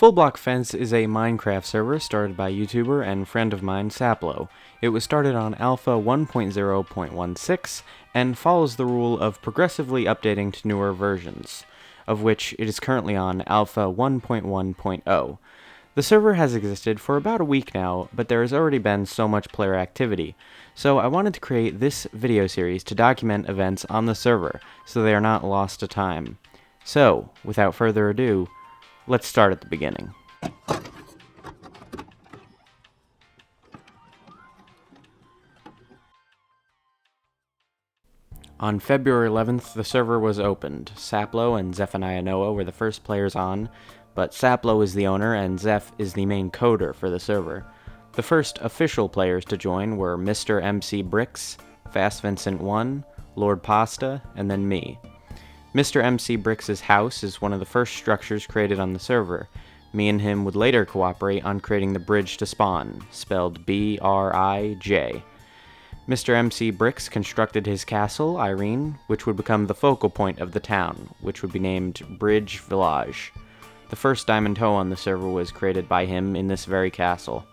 Full Block Fence is a Minecraft server started by YouTuber and friend of mine, SapLows. It was started on Alpha 1.0.16 and follows the rule of progressively updating to newer versions, of which it is currently on Alpha 1.1.0. The server has existed for about a week now, but there has already been so much player activity, so I wanted to create this video series to document events on the server so they are not lost to time. So, without further ado, let's start at the beginning. On February 11th, the server was opened. SapLows and Zephaniah Noah were the first players on, but SapLows is the owner and Zeph is the main coder for the server. The first official players to join were Mr. MC Bricks, Fast Vincent 1, Lord Pasta, and then me. Mr. MC Bricks' house is one of the first structures created on the server. Me and him would later cooperate on creating the bridge to spawn, spelled B-R-I-J. Mr. MC Bricks constructed his castle, Irene, which would become the focal point of the town, which would be named Bridge Village. The first diamond hoe on the server was created by him in this very castle.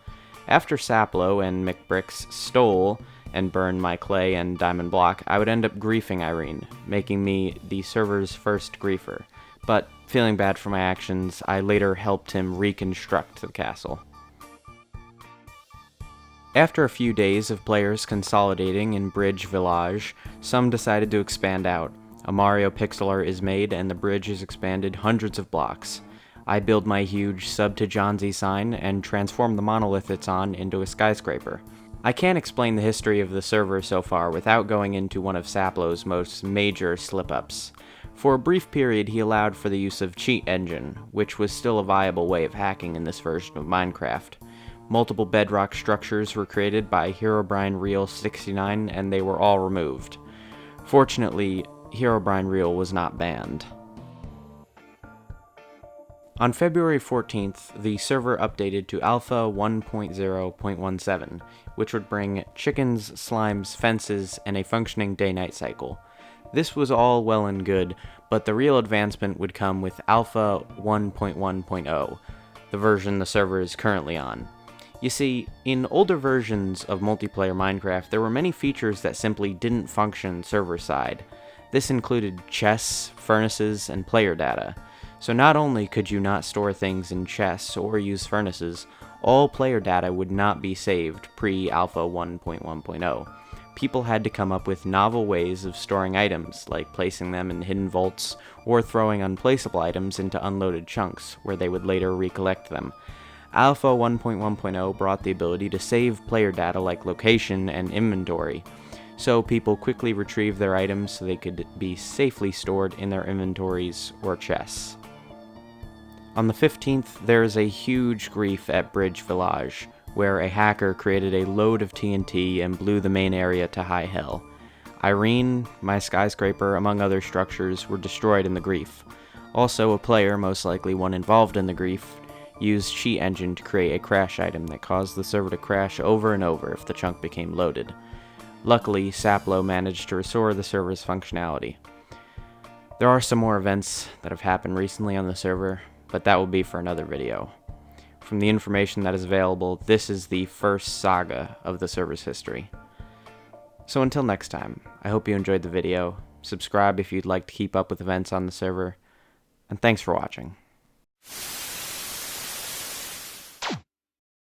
After SapLows and McBricks stole and burned my clay and diamond block, I would end up griefing Irene, making me the server's first griefer. But, feeling bad for my actions, I later helped him reconstruct the castle. After a few days of players consolidating in Bridge Village, some decided to expand out. A Mario pixel art is made and the bridge is expanded hundreds of blocks. I build my huge sub to Johnsy sign and transform the monolith it's on into a skyscraper. I can't explain the history of the server so far without going into one of SapLows' most major slip-ups. For a brief period he allowed for the use of Cheat Engine, which was still a viable way of hacking in this version of Minecraft. Multiple bedrock structures were created by Herobrine Real 69 and they were all removed. Fortunately, Herobrine Real was not banned. On February 14th, the server updated to Alpha 1.0.17, which would bring chickens, slimes, fences, and a functioning day-night cycle. This was all well and good, but the real advancement would come with Alpha 1.1.0, the version the server is currently on. You see, in older versions of multiplayer Minecraft, there were many features that simply didn't function server-side. This included chests, furnaces, and player data. So not only could you not store things in chests or use furnaces, all player data would not be saved pre-Alpha 1.1.0. People had to come up with novel ways of storing items, like placing them in hidden vaults, or throwing unplaceable items into unloaded chunks, where they would later recollect them. Alpha 1.1.0 brought the ability to save player data like location and inventory, so people quickly retrieved their items so they could be safely stored in their inventories or chests. On the 15th, there is a huge grief at Bridge Village, where a hacker created a load of TNT and blew the main area to high hell. Irene, my skyscraper, among other structures, were destroyed in the grief. Also, a player, most likely one involved in the grief, used Cheat Engine to create a crash item that caused the server to crash over and over if the chunk became loaded. Luckily, SapLows managed to restore the server's functionality. There are some more events that have happened recently on the server, but that will be for another video. From the information that is available, this is the first saga of the server's history. So until next time, I hope you enjoyed the video, subscribe if you'd like to keep up with events on the server, and thanks for watching.